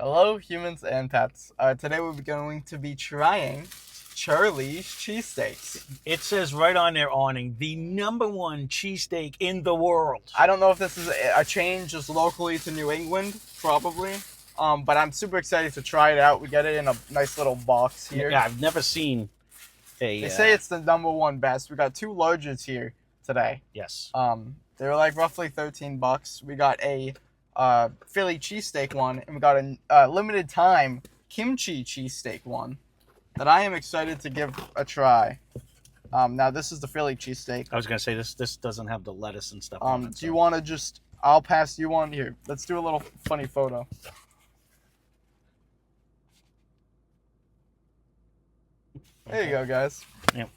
Hello, humans and pets. Today we're going to be trying Charley's Cheesesteaks. It says right on their awning, the #1 cheesesteak in the world. I don't know if this is a change just locally to New England, probably. But I'm super excited to try it out. We get it in a nice little box here. Yeah, I've never seen a... They say it's the #1 best. We got two larges here today. Yes. They were like roughly $13. We got a Philly cheesesteak one, and we got a limited time Kimchi Cheesesteak one that I am excited to give a try. Now this is the Philly cheesesteak. I was going to say, this doesn't have the lettuce and stuff on it. Do you want to just... I'll pass you one here. Let's do a little funny photo. There you go, guys. Yep.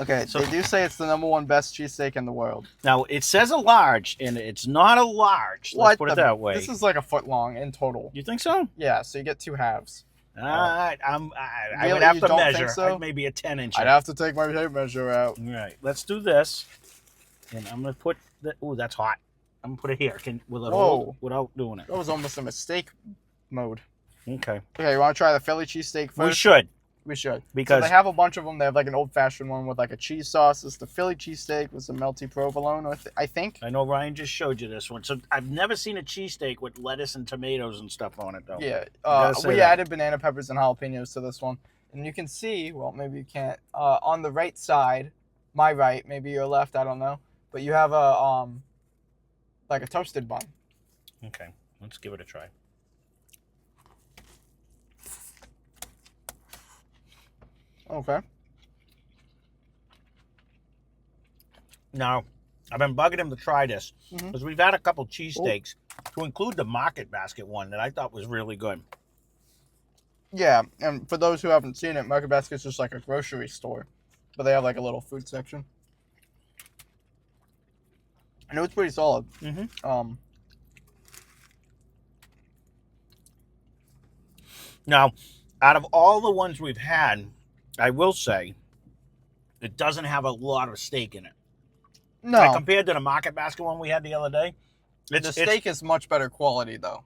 Okay, So- they do say it's the #1 best cheesesteak in the world. Now, it says a large, and it's not a large. Let's put it that way. This is like a foot long in total. You think so? Yeah, so you get two halves. I Really? would have You to don't think measure. so? Maybe a 10-inch. I'd have to take my tape measure out. All right, let's do this. And I'm going to put... Oh, that's hot. I'm going to put it here without doing it. That was almost a mistake mode. Okay. Okay, you want to try the Philly cheesesteak first? We should. We should. Because So they have a bunch of them. They have like an old-fashioned one with like a cheese sauce. It's the Philly cheesesteak with some melty provolone, I think. I know Ryan just showed you this one. So I've never seen a cheesesteak with lettuce and tomatoes and stuff on it, though. Yeah. gotta say We that. added banana peppers and jalapenos to this one. And you can see, well, maybe you can't, on the right side, my right, maybe your left, I don't know. But you have like a toasted bun. Okay, let's give it a try. Okay. Now, I've been bugging him to try this Mhm. because we've had a couple cheesesteaks, to include the Market Basket one that I thought was really good. Yeah, and for those who haven't seen it, Market Basket's just like a grocery store. But they have like a little food section. And it was pretty solid. Mm-hmm. Now, out of all the ones we've had, I will say it doesn't have a lot of steak in it. No, Like, compared to the Market Basket one we had the other day, the steak is much better quality, though.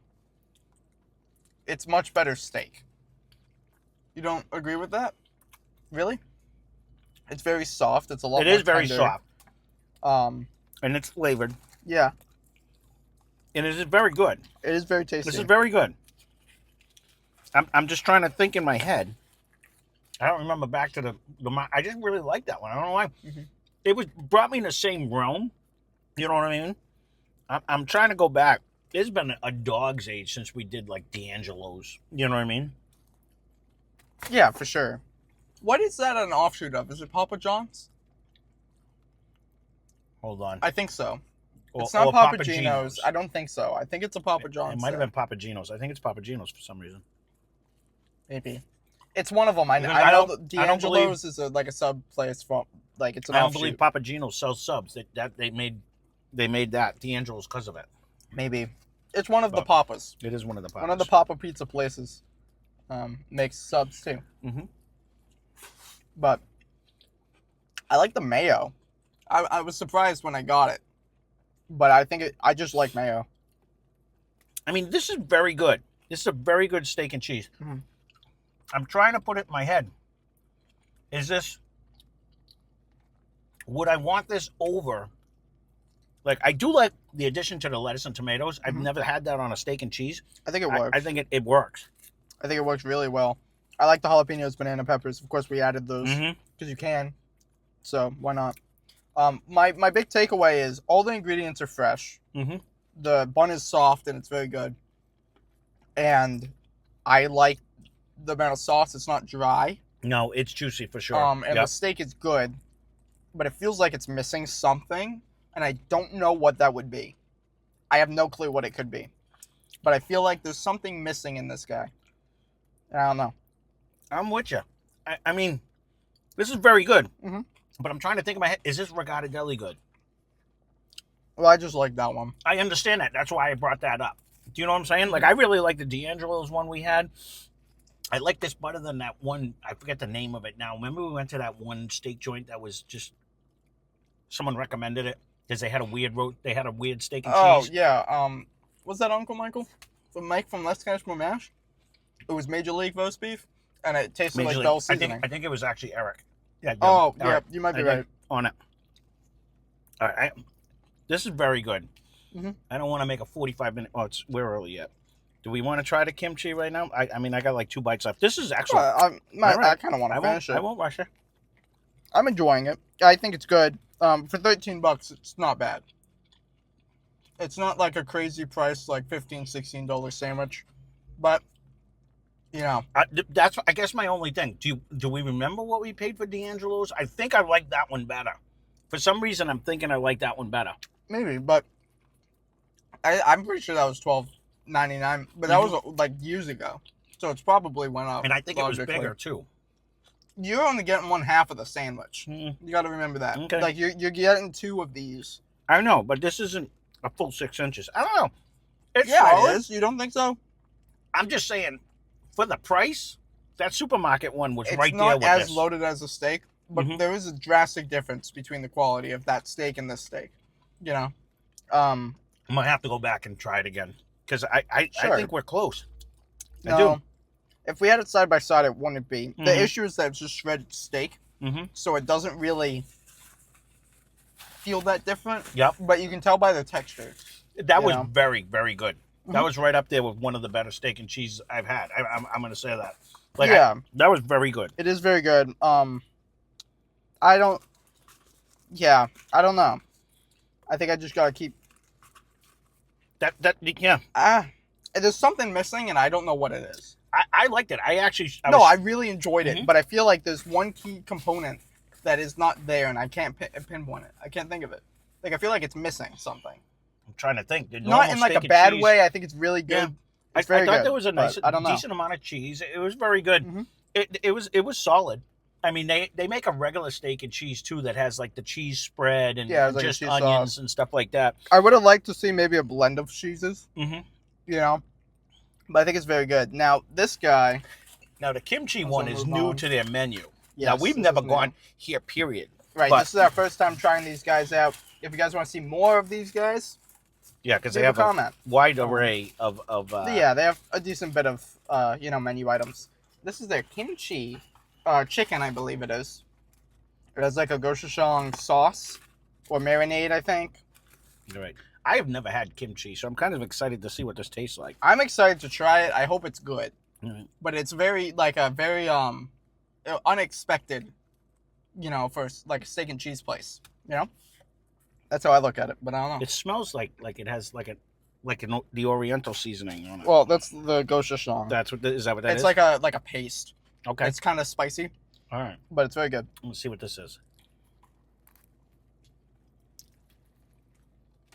It's much better steak. You don't agree with that? Really? It's very soft. It's a lot It more is very tender. soft, and it's flavored, Yeah, and it is very good. it is very tasty. This is very good. I'm just trying to think in my head. I don't remember back to the I just really like that one. I don't know why. Mhm. It brought me in the same realm. You know what I mean? I'm trying to go back. It's been a dog's age since we did like D'Angelo's. You know what I mean? Yeah, for sure. What is that an offshoot of? Is it Papa John's? Hold on. I think so. Or- It's not or Papa Papa Gino's. Gino's. I don't think so. I think it's a Papa John's. It might have though. been Papa Gino's. I think it's Papa Gino's for some reason. Maybe. It's one of them. I Because know I don't D'Angelo's is like a sub place from, like it's an I don't offshoot. believe Papa Gino's sells subs. That they made that D'Angelo's because of it. Maybe. It's one of the But- Papas. It is one of the Papas. One of the Papa pizza places makes subs too. Mm-hmm. But I like the mayo. I was surprised when I got it. But I just like mayo. I mean, this is very good. This is a very good steak and cheese. Mhm. I'm trying to put it in my head. Would I want this over? Like, I do like the addition to the lettuce and tomatoes. I've Mhm. never had that on a steak and cheese. I think it works. I think it works. I think it works really well. I like the jalapenos, banana peppers. Of course, we added those Mm-hmm. because you can. So why not? My big takeaway is all the ingredients are fresh. Mm-hmm. The bun is soft and it's very good. And I like the amount of sauce. It's not dry. No, it's juicy for sure. And Yep. the steak is good, but it feels like it's missing something, and I don't know what that would be. I have no clue what it could be, but I feel like there's something missing in this guy. And I don't know. I'm with you. I mean, this is very good. Mhm. But I'm trying to think in my head, is this Regatta Deli good? Well, I just like that one. I understand that. That's why I brought that up. Do you know what I'm saying? Like, I really like the D'Angelo's one we had. I like this better than that one. I forget the name of it now. Remember we went to that one steak joint that was just... Someone recommended it because they had a weird steak and Oh cheese. yeah. Was that Uncle Michael? from Mike from Let's Catch More Mash. It was Major League roast beef, and it tasted Major like League. Bell seasoning. I think it was actually Eric. Yeah. Oh, yeah, Eric. you might be I right. think on it. All right. This is very good. Mhm. I don't want to make a 45-minute. Oh, we're early yet. Do we want to try the kimchi right now? I mean, I got like 2 bites left. This is excellent. I kind of want to finish it. I won't rush it. I'm enjoying it. I think it's good. For $13, it's not bad. It's not like a crazy price, like $15, $16 sandwich, but you know, That's I guess my only thing. Do we remember what we paid for D'Angelo's? I think I like that one better. For some reason, I'm thinking I like that one better. maybe, but I'm pretty sure that was $12.99, but that was like years ago, so it's probably went up. And I think it was logically. bigger too. You're only getting one half of the sandwich. Mm. You got to remember that. Okay. Like you're getting 2 of these. I know, but this isn't a full 6 inches. I don't know. It's Yeah, solid. it is. You don't think so? I'm just saying, for the price, that supermarket one was It's right there not with as this. loaded as a steak, but Mhm. there is a drastic difference between the quality of that steak and this steak. You know, I'm gonna have to go back and try it again because I Sure. think we're close. I no, do. if we had it side by side, it wouldn't be. Mhm. The issue is that it's just shredded steak, Mm-hmm. so it doesn't really feel that different. Yep. But you can tell by the texture. That You was know? very, very good. That Mhm. was right up there with one of the better steak and cheese I've had. I'm going to say that. Like, Yeah. that was very good. It is very good. I don't. Yeah, I don't know. I think I just gotta keep. Yeah. There's something missing, and I don't know what it is. I liked it. I really enjoyed it, Mhm. but I feel like there's one key component that is not there, and I can't pinpoint it. I can't think of it. Like I feel like it's missing something. I'm trying to think. Not in like a bad way. I think it's really good. Yeah. I It's very thought good, there was a nice, but I don't know. decent amount of cheese. It was very good. Mhm. It was solid. I mean, they make a regular steak and cheese too that has like the cheese spread and Yeah, it's like a just cheese onions sauce. and stuff like that. I would have liked to see maybe a blend of cheeses, Mm-hmm. you know, but I think it's very good. Now this guy, Now the kimchi Let's one is move new on. to their menu. yes, Now we've this never is new. gone here. Period. Right, but- this is our first time trying these guys out. If you guys want to see more of these guys, Yeah, because they leave a have a comment. wide array of Yeah, they have a decent bit of menu items. This is their kimchi chicken, I believe it is. It has like a gochujang sauce or marinade, I think. You're right. I have never had kimchi, so I'm kind of excited to see what this tastes like. I'm excited to try it. I hope it's good. Mhm. But it's very unexpected, for like a steak and cheese place. That's how I look at it. But I don't know. It smells like it has the Oriental seasoning on it. Well, that's the gochujang. Is that what that It's is? like a paste. Okay. It's kind of spicy, All right. but it's very good. Let's see what this is.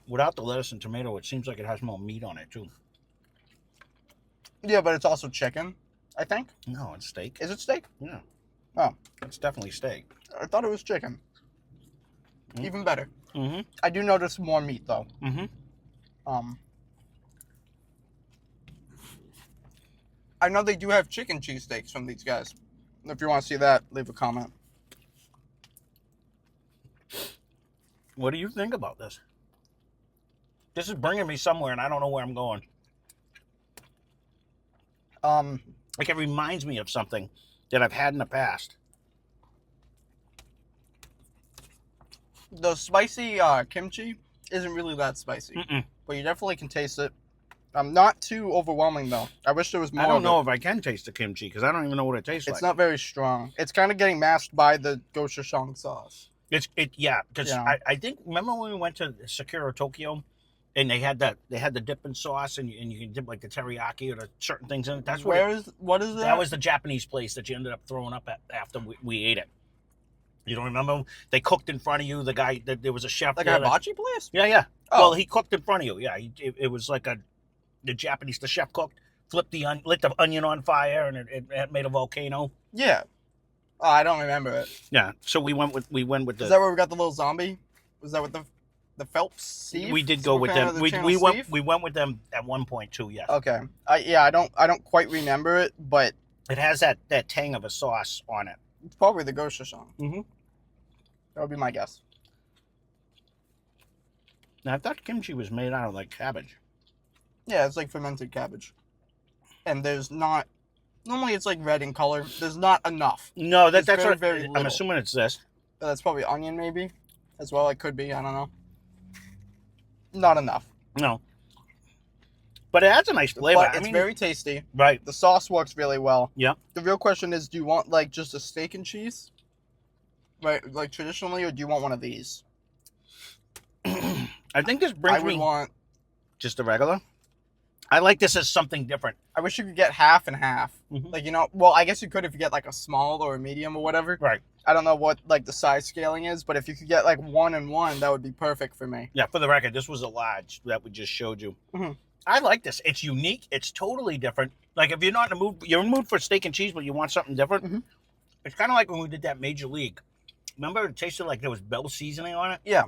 Without the lettuce and tomato, it seems like it has more meat on it too. Yeah, but it's also chicken, I think. No, it's steak. Is it steak? Yeah. Oh. It's definitely steak. I thought it was chicken. Mm. Even better. Mm-hmm. I do notice more meat though. Mm-hmm. I know they do have chicken cheesesteaks from these guys. If you want to see that, leave a comment. What do you think about this? This is bringing me somewhere, and I don't know where I'm going. Like, it reminds me of something that I've had in the past. The spicy kimchi isn't really that spicy, Mm-mm. but you definitely can taste it. Not too overwhelming though. I wish there was more. I don't of know it. if I can taste the kimchi because I don't even know what it tastes It's like. not very strong. It's kind of getting masked by the gochujang sauce. Yeah, because Yeah. I think remember when we went to Sakura Tokyo, and they had the dipping sauce and you can dip like the teriyaki or the certain things in it. That's what What is that? that was the Japanese place that you ended up throwing up at after we ate it. You don't remember? They cooked in front of you. The guy there was a chef. like a there that- hibachi place. Yeah. Oh. Well, he cooked in front of you. Yeah, it was like the chef cooked, lit the onion on fire, and it made a volcano. Yeah. Oh, I don't remember it. Yeah, so we went with Is that where we got the little zombie? Was that with the Phelps Steve? we did go with Fan them. of the We channel went Steve? we went with them at one point too. Yes. Okay. I don't quite remember it, but It has that tang of a sauce on it. it's probably the gochujang. Mm-hmm. That would be my guess. Now I thought kimchi was made out of like cabbage. Yeah, it's like fermented cabbage. And there's not... Normally it's like red in color. There's not enough. No, It's that's very, what very I'm little. assuming it's this. That's probably onion maybe as well. It could be. I don't know. Not enough. No. But it has a nice flavor. But it's very tasty. Right. The sauce works really well. Yeah. The real question is, do you want like just a steak and cheese? Right, like traditionally, or do you want one of these? I think this brings I would me want... just a regular. I like this as something different. I wish you could get half and half. Mhm. Like, you know, well, I guess you could if you get like a small or a medium or whatever. Right. I don't know what like the size scaling is, but if you could get like 1 and 1, that would be perfect for me. Yeah, for the record, this was a large that we just showed you. Mhm. I like this. It's unique. It's totally different. Like if you're not in the mood, you're in the mood for steak and cheese, but you want something different. Mhm. It's kind of like when we did that Major League. Remember, it tasted like there was Bell seasoning on it. Yeah.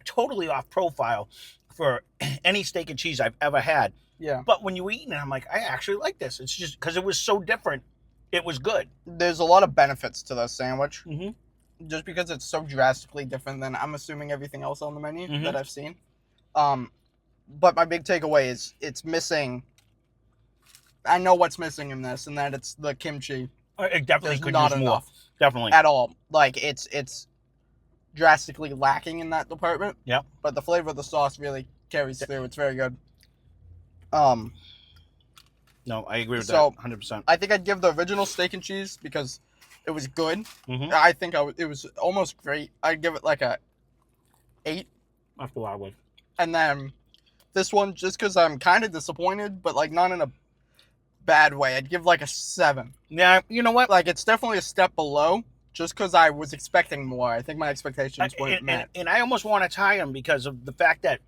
Totally off profile for any steak and cheese I've ever had. Yeah. But when you eat it, I'm like, I actually like this. It's just because it was so different. It was good. There's a lot of benefits to this sandwich, Mm-hmm. just because it's so drastically different than I'm assuming everything else on the menu Mhm. that I've seen. But my big takeaway is it's missing. I know what's missing in this, and that it's the kimchi. It definitely There's could not use more. enough Definitely. at all. Like it's drastically lacking in that department. Yep. But the flavor of the sauce really carries through. It's very good. No, I agree with So- that 100%. I think I'd give the original steak and cheese because it was good. Mm-hmm. I think it was almost great. I'd give it like a 8. That's what I would. And then this one, just because I'm kind of disappointed, but like not in a bad way, I'd give like a 7. Yeah, you know what? Like it's definitely a step below, just because I was expecting more. I think my expectations weren't and, met. and I almost want to tie them because of the fact that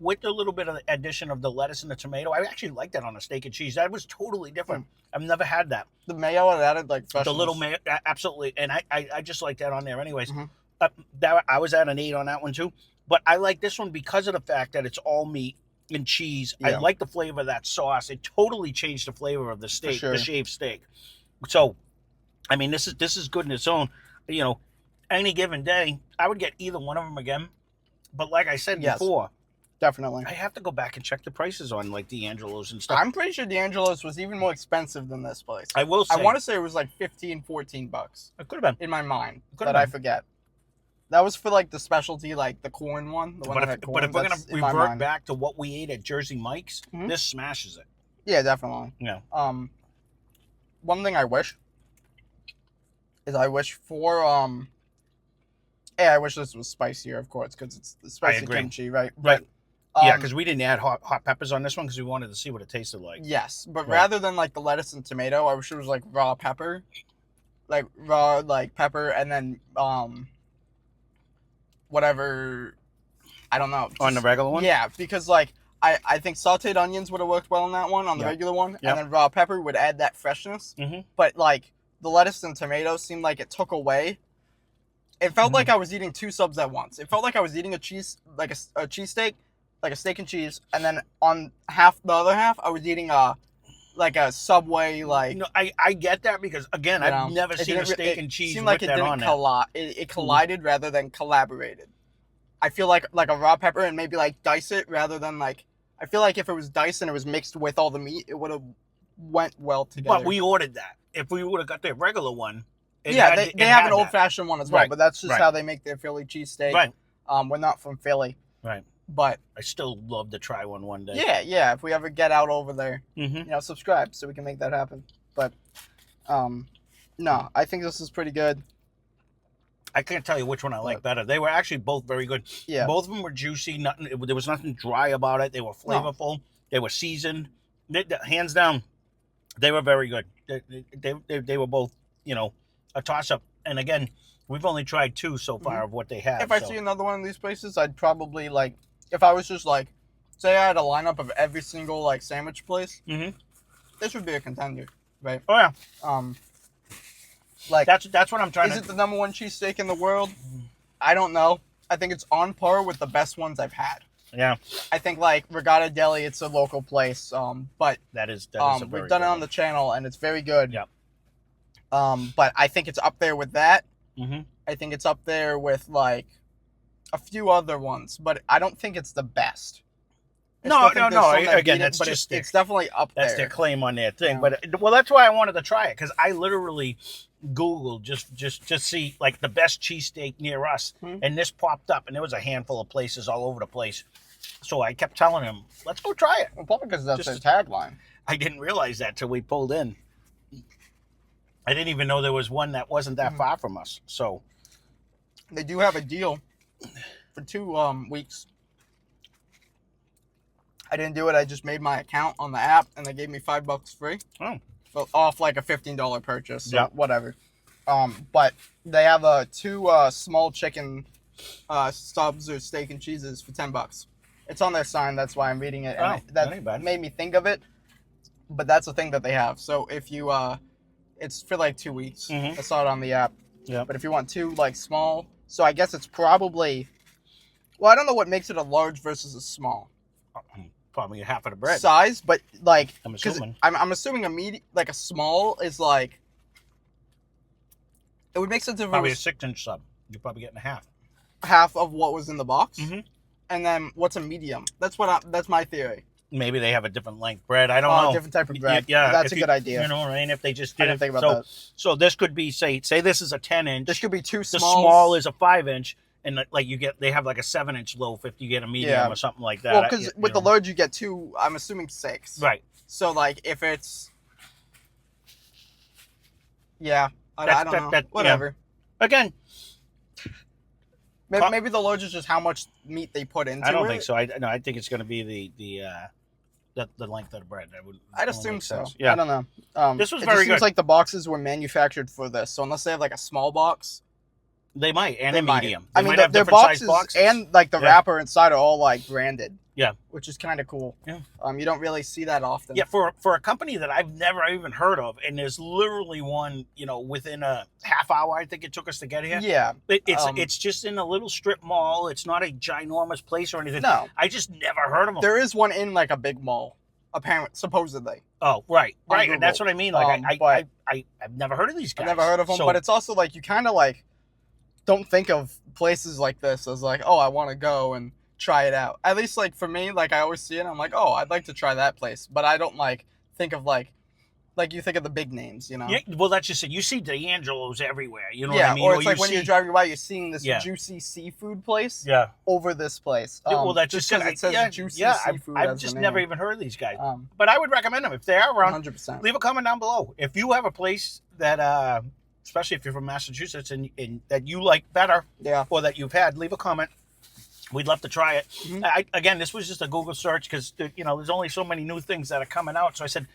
with a little bit of the addition of the lettuce and the tomato, I actually like that on a steak and cheese. That was totally different. I've never had that. The mayo it added like freshness. The little mayo, absolutely. And I just like that on there anyways. Mhm. That I was at an 8 on that one too. But I like this one because of the fact that it's all meat and cheese. I Yeah. like the flavor of that sauce. It totally changed the flavor of the steak, sure. the shaved steak. So, I mean, this is good in its own. You know, any given day, I would get either one of them again. But like I said Yes. before, Definitely. I have to go back and check the prices on like D'Angelo's and stuff. I'm pretty sure D'Angelo's was even more expensive than this place. I will say, I want to say it was like 15, 14 bucks it could have been. in my mind, Could've but I been. forget. That was for like the specialty, like the corn one. The one But that if, had corn. but if we're That's gonna in my revert mind. back to what we ate at Jersey Mike's, Mhm. this smashes it. Yeah, definitely. Yeah. One thing I wish is I wish for I wish this was spicier, of course, because it's the spicy agree. kimchi, right? Right. But, Yeah, because we didn't add hot peppers on this one because we wanted to see what it tasted like. yes, but Right. rather than like the lettuce and tomato, I wish it was like raw pepper, like raw like pepper, and then whatever, I don't know. On the just- regular one? Yeah, because like I think sautéed onions would have worked well on that one, on the Yeah. regular one, Yeah. and then raw pepper would add that freshness. Mhm. But like the lettuce and tomato seemed like it took away. It felt Mhm. like I was eating 2 subs at once. It felt like I was eating a cheesesteak, like a steak and cheese, and then on the other half, I was eating a Subway like. No, I get that because again, you know, I've never it seen a didn't re- steak it and cheese seemed with like it that didn't on there. collide. It collided rather than collaborated. I feel like a raw pepper and maybe like dice it rather than like. I feel like if it was diced and it was mixed with all the meat, it would have went well together. But we ordered that. If we would have got the regular one, it yeah, had- they it have had an that. old fashioned one as well, Right, but that's just right. how they make their Philly cheesesteak. Right. We're not from Philly. Right. But I still love to try one day. yeah, if we ever get out over there, Mm-hmm. subscribe so we can make that happen. But no, I think this is pretty good. I can't tell you which one I like better. They were actually both very good. Yeah. Both of them were juicy. There was nothing dry about it. They were flavorful. They were seasoned. Hands down, they were very good. They were both, a toss up. And again, we've only tried 2 so far of what they have. If I see another one of these places, I'd probably like, if I was just like, say I had a lineup of every single like sandwich place, Mhm. this would be a contender, right? Oh yeah, Like that's what I'm trying is to. it the number 1 cheesesteak in the world? I don't know. I think it's on par with the best ones I've had. Yeah, I think like Regatta Deli, it's a local place, but that is a very we've done it good on the channel and it's very good. Yep. But I think it's up there with that. one. Mhm. I think it's up there with like a few other ones, but I don't think it's the best. No. It's definitely up there. That's their claim on their thing. Yeah. But well, that's why I wanted to try it, because I literally Googled just see like the best cheesesteak near us, and this popped up, and there was a handful of places all over the place. So I kept telling him, let's go try it. Well, probably because that's their tagline. I didn't realize that till we pulled in. I didn't even know there was one that wasn't that far from us. So they do have a deal for 2 weeks. I didn't do it. I just made my account on the app, and they gave me $5 free. Oh. Off like a $15 purchase. So yeah. Whatever. But they have 2 small chicken stubs or steak and cheeses for $10. It's on their sign. That's why I'm reading it. And that made me think of it. But that's the thing that they have. So if you, it's for like 2 weeks. I saw it on the app. Yeah. But if you want 2 like small, so I guess it's probably, well, I don't know what makes it a large versus a small. Probably half of the bread size, but like I'm assuming. I'm assuming a medium, like a small, is like, it would make sense if probably it was a 6-inch sub. You're probably getting half of what was in the box, and then what's a medium? That's my theory. Maybe they have a different length bread. I don't know. Different type of bread. Yeah, that's a good idea. You know, right? If they just did I didn't think about that. So this could be say this is a 10-inch. This could be 2 The smalls. small is a 5-inch. And like they have like a 7-inch loaf if you get a medium or something like that. Well, because with the large you get 2. I'm assuming 6. Right. So like if it's, I don't know. Whatever. Yeah. Again, maybe the large is just how much meat they put into it. I don't think so. I think it's going to be the length of the bread. I'd assume so. Yeah. I don't know. This was it very just good. Seems like the boxes were manufactured for this. So unless they have like a small box. They might, and a medium. I mean, their boxes and like the wrapper inside are all like branded. Yeah, which is kind of cool. Yeah, you don't really see that often. Yeah, for a company that I've never even heard of, and there's literally one, within a half hour. I think it took us to get here. Yeah, it's just in a little strip mall. It's not a ginormous place or anything. No, I just never heard of them. There is one in like a big mall, apparently, supposedly. Oh, right, and that's what I mean. Like I've never heard of these guys. I've never heard of them, but it's also like you kind of like don't think of places like this as like, oh, I want to go and try it out. At least like for me, like I always see it, I'm like, oh, I'd like to try that place, but I don't like think of like you think of the big names, Yeah, well, that's just it. You see D'Angelo's everywhere. You know what I mean? Or it's like when you're driving by, you're seeing this juicy seafood place. Yeah. Over this place. Well, that's just because it says juicy seafood. I've just never even heard of these guys. But I would recommend them if they are around. 100%. Leave a comment down below if you have a place that. Especially if you're from Massachusetts and that you like better, or that you've had, leave a comment. We'd love to try it. Again, this was just a Google search because there's only so many new things that are coming out. So I said,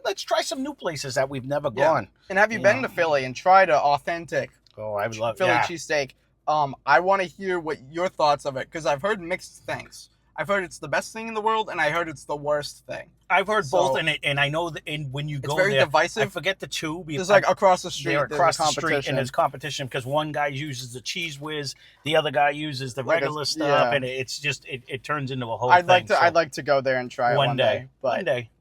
let's try some new places that we've never gone. And have you been to Philly and tried an authentic? Oh, I would love Philly cheesesteak. I want to hear what your thoughts of it because I've heard mixed things. I've heard it's the best thing in the world, and I heard it's the worst thing. I've heard both, and I know that when you go there, it's very divisive. I forget the two. There's like across the street, across the street, and there's competition because one guy uses the cheese whiz, the other guy uses the regular stuff, and it's just it turns into a whole thing. I'd like to go there and try it one day. But, one day.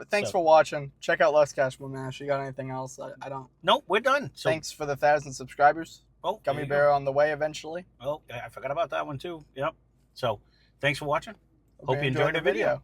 Thanks for watching. Check out Less Cash More Mash. You got anything else? I don't. Nope, we're done. So, thanks for the 1,000 subscribers. Oh, Gummy Bear on the way eventually. Oh, I forgot about that one too. Yep. So, thanks for watching. Hope you enjoyed the video.